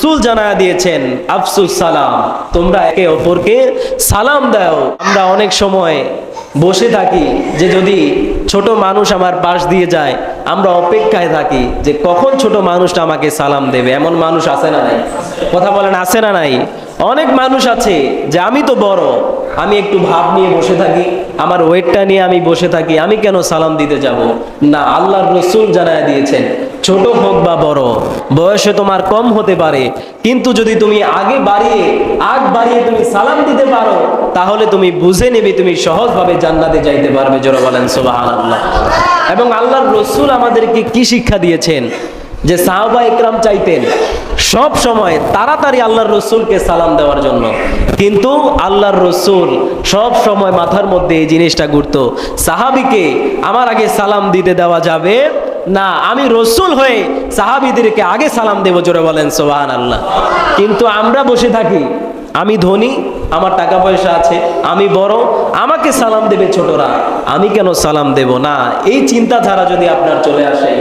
রসুল জানায়া দিয়েছেন আফসুস সালাম, তোমরা একে অপরকে সালাম দাও। আমরা অনেক সময় বসে থাকি যে যদি ছোট মানুষ আমার পাশ দিয়ে যায়, আমরা অপেক্ষায় থাকি যে কখন ছোট মানুষটা আমাকে সালাম দেবে। এমন মানুষ আছে না নাই? কথা বলেন, আছে না নাই? অনেক মানুষ আছে যে আমি তো বড়, আমি একটু ভাব নিয়ে বসে থাকি, আমার ওয়েটটা নিয়ে আমি বসে থাকি, আমি কেন সালাম দিতে যাব না। আল্লাহর রসুল জানায় দিয়েছেন ছোট হোক বা বড়, বয়সে তোমার কম হতে পারে, কিন্তু যদি তুমি আগ বাড়িয়ে তুমি সালাম দিতে পারো, তাহলে তুমি বুঝে নেবে তুমি সহজভাবে জান্নাতে যাইতে পারবে। জোরে বলেন সুবহানাল্লাহ। এবং আল্লাহর রসুল আমাদেরকে কি শিক্ষা দিয়েছেন যে সাহাবা ইকরাম চাইতেন সব সময় তাড়াতাড়ি আল্লাহর রসুলকে সালাম দেওয়ার জন্য, কিন্তু আল্লাহর রসুল সব সময় মাথার মধ্যে এই জিনিসটা ঘুরতো, সাহাবীকে আমার আগে সালাম দিতে দেওয়া যাবে না, আমি রসুল হয়ে সাহাবীদেরকে আগে সালাম দেব। জোরে বলেন সুবহানাল্লাহ। কিন্তু আমরা বসে থাকি, আমি ধনী, আমার টাকা পয়সা আছে, আমি বড়, আমাকে সালাম দেবে ছোটরা, আমি কেন সালাম দেব না। এই চিন্তাধারা যদি আপনার চলে আসে,